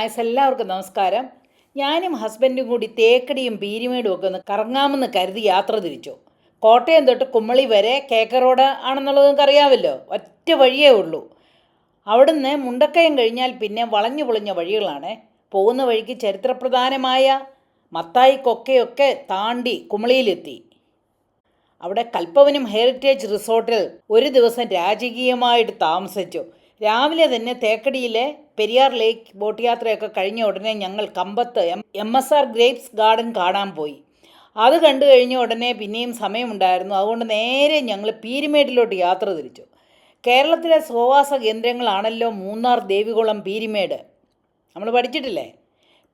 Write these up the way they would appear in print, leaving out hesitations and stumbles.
Guys, എല്ലാവർക്കും നമസ്കാരം. ഞാനും ഹസ്ബൻഡും കൂടി തേക്കടിയും പീരിമേടും ഒക്കെ ഒന്ന് കറങ്ങാമെന്ന് കരുതി യാത്ര തിരിച്ചു. കോട്ടയം തൊട്ട് കുമ്മളി വരെ കേക്ക റോഡ് ആണെന്നുള്ളത് നിങ്ങൾക്ക് അറിയാമല്ലോ. ഒറ്റ വഴിയേ ഉള്ളൂ. അവിടുന്ന് മുണ്ടക്കയം കഴിഞ്ഞാൽ പിന്നെ വളഞ്ഞു പൊളിഞ്ഞ വഴികളാണ്. പോകുന്ന വഴിക്ക് ചരിത്രപ്രധാനമായ മത്തായി കൊക്കയൊക്കെ താണ്ടി കുമളിയിലെത്തി. അവിടെ കൽപ്പവനം ഹെറിറ്റേജ് റിസോർട്ടിൽ ഒരു ദിവസം രാജകീയമായിട്ട് താമസിച്ചു. രാവിലെ തന്നെ തേക്കടിയിലെ പെരിയാർ ലേക്ക് ബോട്ട് യാത്രയൊക്കെ കഴിഞ്ഞ ഉടനെ ഞങ്ങൾ കമ്പത്ത് MSR ഗ്രേപ്സ് ഗാർഡൻ കാണാൻ പോയി. അത് കണ്ടു കഴിഞ്ഞ ഉടനെ പിന്നെയും സമയമുണ്ടായിരുന്നു. അതുകൊണ്ട് നേരെ ഞങ്ങൾ പീരിമേഡിലോട്ട് യാത്ര തിരിച്ചു. കേരളത്തിലെ സ്വവാസ കേന്ദ്രങ്ങളാണല്ലോ മൂന്നാർ, ദേവികുളം, പീരിമേട്. നമ്മൾ പഠിച്ചിട്ടില്ലേ?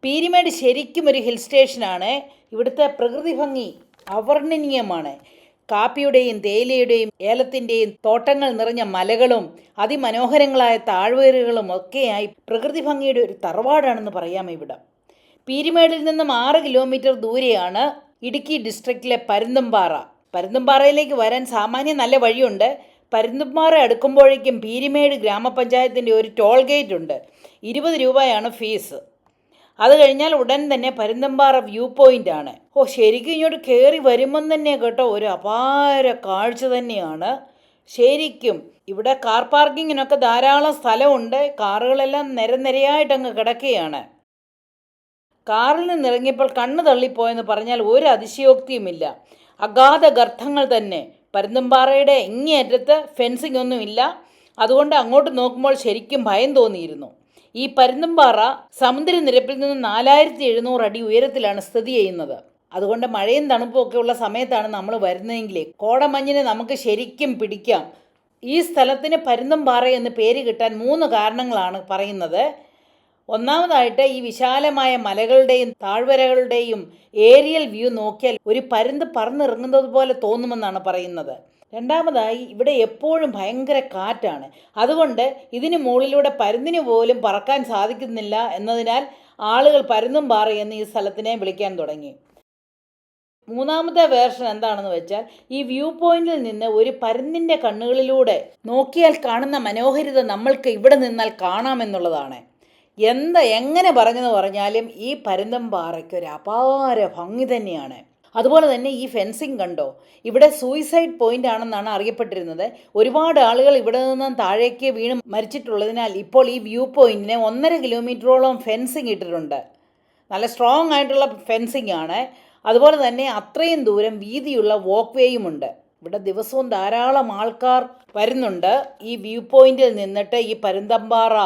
പീരിമേട് ശരിക്കും ഒരു ഹിൽ സ്റ്റേഷനാണ്. ഇവിടുത്തെ പ്രകൃതി ഭംഗി അവർണ്ണനീയമാണ്. കാപ്പിയുടെയും തേയിലയുടെയും ഏലത്തിൻ്റെയും തോട്ടങ്ങൾ നിറഞ്ഞ മലകളും അതിമനോഹരങ്ങളായ താഴ്വരകളും ഒക്കെയായി പ്രകൃതി ഭംഗിയുടെ ഒരു തറവാടാണെന്ന് പറയാം ഇവിടം. പീരിമേടിൽ നിന്നും 6 കിലോമീറ്റർ ദൂരെയാണ് ഇടുക്കി ഡിസ്ട്രിക്റ്റിലെ പരുന്തുംപാറ. പരുന്തുംപാറയിലേക്ക് വരാൻ സാമാന്യം നല്ല വഴിയുണ്ട്. പരുന്തുംപാറ അടുക്കുമ്പോഴേക്കും പീരിമേട് ഗ്രാമപഞ്ചായത്തിൻ്റെ ഒരു ടോൾ ഗേറ്റ് ഉണ്ട്. 20 രൂപയാണ് ഫീസ്. അത് കഴിഞ്ഞാൽ ഉടൻ തന്നെ പരുന്തുംപാറ വ്യൂ പോയിൻ്റ് ആണ്. ശരിക്കും ഇങ്ങോട്ട് കയറി വരുമ്പം തന്നെ കേട്ടോ ഒരു അപാര കാഴ്ച തന്നെയാണ്. ശരിക്കും ഇവിടെ കാർ പാർക്കിങ്ങിനൊക്കെ ധാരാളം സ്ഥലമുണ്ട്. കാറുകളെല്ലാം നിരനിരയായിട്ടങ്ങ് കിടക്കുകയാണ്. കാറിൽ നിന്നിറങ്ങിയപ്പോൾ കണ്ണ് തള്ളിപ്പോയെന്ന് പറഞ്ഞാൽ ഒരു അതിശയോക്തിയുമില്ല. അഗാധ ഗർത്തങ്ങൾ തന്നെ. പരുന്തുംപാറയുടെ ഇങ്ങേയറ്റത്ത് ഫെൻസിംഗ് ഒന്നുമില്ല. അതുകൊണ്ട് അങ്ങോട്ട് നോക്കുമ്പോൾ ശരിക്കും ഭയം തോന്നിയിരുന്നു. ഈ പരുന്തുംപാറ സമുദ്രനിരപ്പിൽ നിന്ന് 4700 അടി ഉയരത്തിലാണ് സ്ഥിതി ചെയ്യുന്നത്. അതുകൊണ്ട് മഴയും തണുപ്പും ഒക്കെ ഉള്ള സമയത്താണ് നമ്മൾ വരുന്നതെങ്കിൽ കോടമഞ്ഞിനെ നമുക്ക് ശരിക്കും പിടിക്കാം. ഈ സ്ഥലത്തിന് പരുന്തുംപാറ എന്ന് പേര് കിട്ടാൻ 3 കാരണങ്ങളാണ് പറയുന്നത്. ഒന്നാമതായിട്ട് ഈ വിശാലമായ മലകളുടെയും താഴ്വരകളുടെയും ഏരിയൽ വ്യൂ നോക്കിയാൽ ഒരു പരുന്ത് പറന്നിറങ്ങുന്നത് പോലെ തോന്നുമെന്നാണ് പറയുന്നത്. രണ്ടാമതായി ഇവിടെ എപ്പോഴും ഭയങ്കര കാറ്റാണ്. അതുകൊണ്ട് ഇതിന് മുകളിലൂടെ പരുന്തിന് പോലും പറക്കാൻ സാധിക്കുന്നില്ല എന്നതിനാൽ ആളുകൾ പരുന്തുംപാറ എന്ന് ഈ സ്ഥലത്തിനെ വിളിക്കാൻ തുടങ്ങി. മൂന്നാമത്തെ വേർഷൻ എന്താണെന്ന് വെച്ചാൽ ഈ വ്യൂ പോയിന്റിൽ നിന്ന് ഒരു പരുന്തിൻ്റെ കണ്ണുകളിലൂടെ നോക്കിയാൽ കാണുന്ന മനോഹരിത നമ്മൾക്ക് ഇവിടെ നിന്നാൽ കാണാമെന്നുള്ളതാണ്. എങ്ങനെ പറഞ്ഞെന്ന് പറഞ്ഞാലും ഈ പരുന്തുംപാറയ്ക്ക് ഒരു അപാര ഭംഗി തന്നെയാണ്. അതുപോലെ തന്നെ ഈ ഫെൻസിങ് കണ്ടോ? ഇവിടെ സൂയിസൈഡ് പോയിന്റ് ആണെന്നാണ് അറിയപ്പെട്ടിരുന്നത്. ഒരുപാട് ആളുകൾ ഇവിടെ നിന്നും താഴേക്ക് വീണ് മരിച്ചിട്ടുള്ളതിനാൽ ഇപ്പോൾ ഈ വ്യൂ പോയിന്റിന് 1.5 കിലോമീറ്ററോളം ഫെൻസിങ് ഇട്ടിട്ടുണ്ട്. നല്ല സ്ട്രോങ് ആയിട്ടുള്ള ഫെൻസിങ് ആണ്. അതുപോലെ തന്നെ അത്രയും ദൂരം വീതിയുള്ള വാക്ക് വേയുമുണ്ട്. ഇവിടെ ദിവസവും ധാരാളം ആൾക്കാർ വരുന്നുണ്ട് ഈ വ്യൂ പോയിന്റിൽ നിന്നിട്ട് ഈ പരുന്തുംപാറ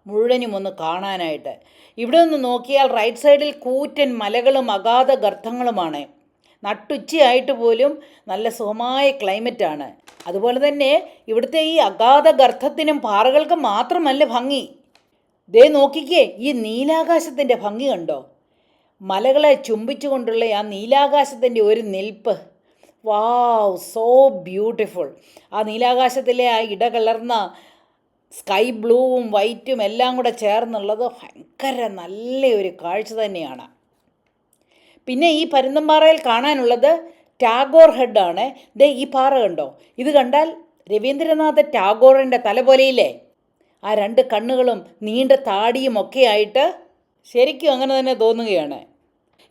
മുഴുവനും ഒന്ന് കാണാനായിട്ട്. ഇവിടെ നിന്ന് നോക്കിയാൽ റൈറ്റ് സൈഡിൽ കൂറ്റൻ മലകളും അഗാധ ഗർത്തങ്ങളുമാണ്. നട്ടുച്ചയായിട്ട് പോലും നല്ല സുഖമായ ക്ലൈമറ്റാണ്. അതുപോലെ തന്നെ ഇവിടുത്തെ ഈ അഗാധ ഗർത്തത്തിനും പാറകൾക്കും മാത്രമല്ല ഭംഗി. ദേ നോക്കിക്കേ, ഈ നീലാകാശത്തിൻ്റെ ഭംഗി കണ്ടോ? മലകളെ ചുംബിച്ചുകൊണ്ടുള്ള ആ നീലാകാശത്തിൻ്റെ ഒരു നിൽപ്പ്, വാവ്, സോ ബ്യൂട്ടിഫുൾ. ആ നീലാകാശത്തിലെ ആ ഇടകലർന്ന സ്കൈ ബ്ലൂവും വൈറ്റും എല്ലാം കൂടെ ചേർന്നുള്ളത് ഭയങ്കര നല്ലൊരു കാഴ്ച തന്നെയാണ്. പിന്നെ ഈ പരുന്തുംപാറയിൽ കാണാനുള്ളത് ടാഗോർ ഹെഡാണ്. ദേ ഈ പാറ കണ്ടോ? ഇത് കണ്ടാൽ രവീന്ദ്രനാഥ ടാഗോറിൻ്റെ തല പോലെയില്ലേ? ആ 2 കണ്ണുകളും നീണ്ട താടിയും ഒക്കെ ആയിട്ട് ശരിക്കും അങ്ങനെ തന്നെ തോന്നുകയാണ്.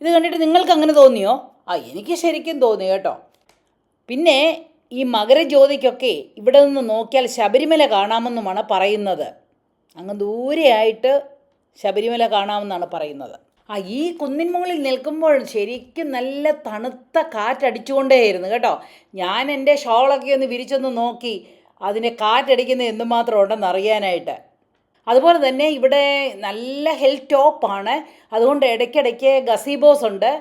ഇത് കണ്ടിട്ട് നിങ്ങൾക്ക് അങ്ങനെ തോന്നിയോ? എനിക്ക് ശരിക്കും തോന്നി കേട്ടോ. പിന്നെ ഈ മകരജ്യോതിക്കൊക്കെ ഇവിടെ നിന്ന് നോക്കിയാൽ ശബരിമല കാണാമെന്നുമാണ് പറയുന്നത്. അങ്ങ് ദൂരെയായിട്ട് ശബരിമല കാണാമെന്നാണ് പറയുന്നത്. ഈ കുന്നിൻ മുകളിൽ നിൽക്കുമ്പോൾ ശരിക്കും നല്ല തണുത്ത കാറ്റടിച്ചുകൊണ്ടേയിരുന്നു കേട്ടോ. ഞാൻ എൻ്റെ ഷോളൊക്കെ ഒന്ന് വിരിച്ചൊന്ന് നോക്കി അതിനെ കാറ്റടിക്കുന്നത് എന്തുമാത്രം ഉണ്ടെന്ന് അറിയാനായിട്ട്. അതുപോലെ തന്നെ ഇവിടെ നല്ല ഹിൽ ടോപ്പാണ്. അതുകൊണ്ട് ഇടയ്ക്കിടയ്ക്ക് ഗസീബോസ് ഉണ്ട്.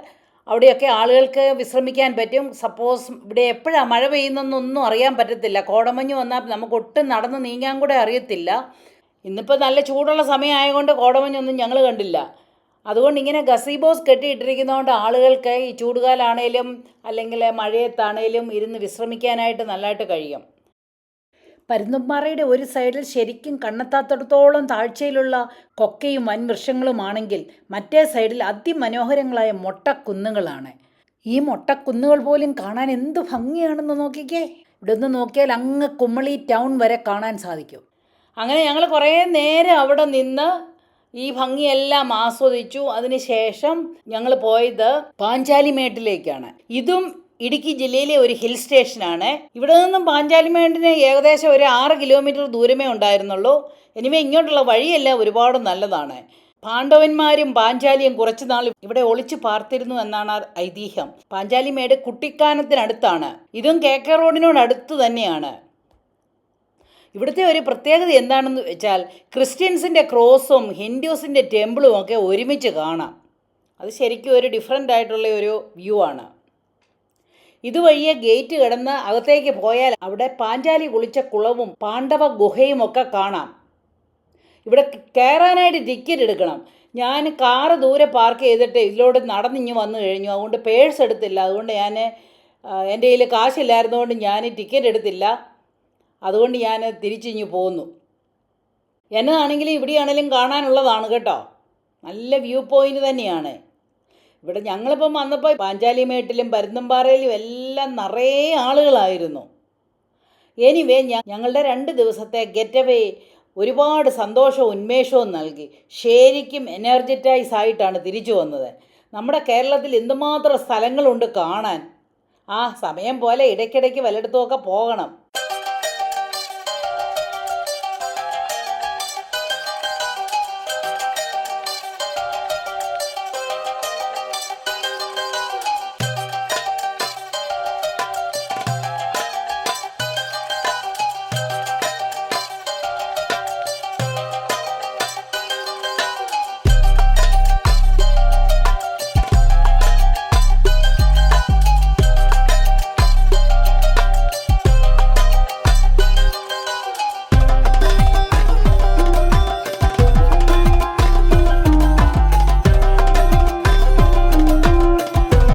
അവിടെയൊക്കെ ആളുകൾക്ക് വിശ്രമിക്കാൻ പറ്റും. സപ്പോസ് ഇവിടെ എപ്പോഴാണ് മഴ പെയ്യുന്നതെന്നൊന്നും അറിയാൻ പറ്റത്തില്ല. കോടമഞ്ഞ് വന്നാൽ നമുക്ക് ഒട്ടും നടന്ന് നീങ്ങാൻ കൂടെ അറിയത്തില്ല. ഇന്നിപ്പോൾ നല്ല ചൂടുള്ള സമയമായതുകൊണ്ട് കോടമഞ്ഞൊന്നും ഞങ്ങൾ കണ്ടില്ല. അതുകൊണ്ട് ഇങ്ങനെ ഗസീബോസ് കെട്ടിയിട്ടിരിക്കുന്നതുകൊണ്ട് ആളുകൾക്ക് ഈ ചൂടുകാലാണേലും അല്ലെങ്കിൽ മഴയത്താണേലും ഇരുന്ന് വിശ്രമിക്കാനായിട്ട് നല്ലതായിട്ട് കഴിയും. പരുന്തുംപാറയുടെ ഒരു സൈഡിൽ ശരിക്കും കണ്ണെത്താത്തിടത്തോളം താഴ്ചയിലുള്ള കൊക്കയും വൻവൃക്ഷങ്ങളുമാണെങ്കിൽ മറ്റേ സൈഡിൽ അതിമനോഹരങ്ങളായ മൊട്ടക്കുന്നുകളാണ്. ഈ മൊട്ടക്കുന്നുകൾ പോലും കാണാൻ എന്ത് ഭംഗിയാണെന്ന് നോക്കിക്കേ. ഇവിടെ നിന്ന് നോക്കിയാൽ അങ്ങ് കുമ്മളി ടൗൺ വരെ കാണാൻ സാധിക്കും. അങ്ങനെ ഞങ്ങൾ കുറേ നേരം അവിടെ നിന്ന് ഈ ഭംഗിയെല്ലാം ആസ്വദിച്ചു. അതിനുശേഷം ഞങ്ങൾ പോയത് പാഞ്ചാലിമേട്ടിലേക്കാണ്. ഇതും ഇടുക്കി ജില്ലയിലെ ഒരു ഹിൽ സ്റ്റേഷനാണ്. ഇവിടെ നിന്നും പാഞ്ചാലിമേട്ടിന് ഏകദേശം ഒരു 6 കിലോമീറ്റർ ദൂരമേ ഉണ്ടായിരുന്നുള്ളൂ. എനിവേ ഇങ്ങോട്ടുള്ള വഴിയെല്ലാം ഒരുപാട് നല്ലതാണ്. പാണ്ഡവന്മാരും പാഞ്ചാലിയും കുറച്ചു നാൾ ഇവിടെ ഒളിച്ചു പാർത്തിരുന്നു എന്നാണ് ഐതിഹ്യം. പാഞ്ചാലിമേട് കുട്ടിക്കാനത്തിനടുത്താണ്. ഇതും KK റോഡിനോട് അടുത്ത് തന്നെയാണ്. ഇവിടുത്തെ ഒരു പ്രത്യേകത എന്താണെന്ന് വെച്ചാൽ ക്രിസ്ത്യൻസിൻ്റെ ക്രോസും ഹിന്ദുസിൻ്റെ ടെമ്പിളും ഒക്കെ ഒരുമിച്ച് കാണാം. അത് ശരിക്കും ഒരു ഡിഫറെൻ്റ് ആയിട്ടുള്ള ഒരു വ്യൂ ആണ്. ഇതുവഴിയെ ഗേറ്റ് കടന്ന് അകത്തേക്ക് പോയാൽ അവിടെ പാഞ്ചാലി കുളിച്ച കുളവും പാണ്ഡവ ഗുഹയും ഒക്കെ കാണാം. ഇവിടെ കയറാനായിട്ട് ടിക്കറ്റ് എടുക്കണം. ഞാൻ കാറ് ദൂരെ പാർക്ക് ചെയ്തിട്ട് ഇതിലൂടെ നടന്നിങ്ങ് വന്നു കഴിഞ്ഞു. അതുകൊണ്ട് പേഴ്സ് എടുത്തില്ല. അതുകൊണ്ട് എൻ്റെ കയ്യിൽ കാശില്ലായിരുന്നതുകൊണ്ട് ഞാൻ ടിക്കറ്റ് എടുത്തില്ല. അതുകൊണ്ട് ഞാൻ തിരിച്ചിങ്ങ് പോന്നു. എന്നതാണെങ്കിലും ഇവിടെയാണെങ്കിലും കാണാനുള്ളതാണ് കേട്ടോ. നല്ല വ്യൂ പോയിൻ്റ് തന്നെയാണ്. ഇവിടെ ഞങ്ങളിപ്പം വന്നപ്പോൾ പാഞ്ചാലിമേട്ടിലും പരുന്തുംപാറയിലും എല്ലാം നിറയെ ആളുകളായിരുന്നു. എനിവേ ഞങ്ങളുടെ 2 ദിവസത്തെ ഗെറ്റവേ ഒരുപാട് സന്തോഷവും ഉന്മേഷവും നൽകി. ശരിക്കും എനർജറ്റൈസ് ആയിട്ടാണ് തിരിച്ചു വന്നത്. നമ്മുടെ കേരളത്തിൽ എന്തുമാത്രം സ്ഥലങ്ങളുണ്ട് കാണാൻ. സമയം പോലെ ഇടയ്ക്കിടയ്ക്ക് വല്ലയിടത്തുമൊക്കെ പോകണം.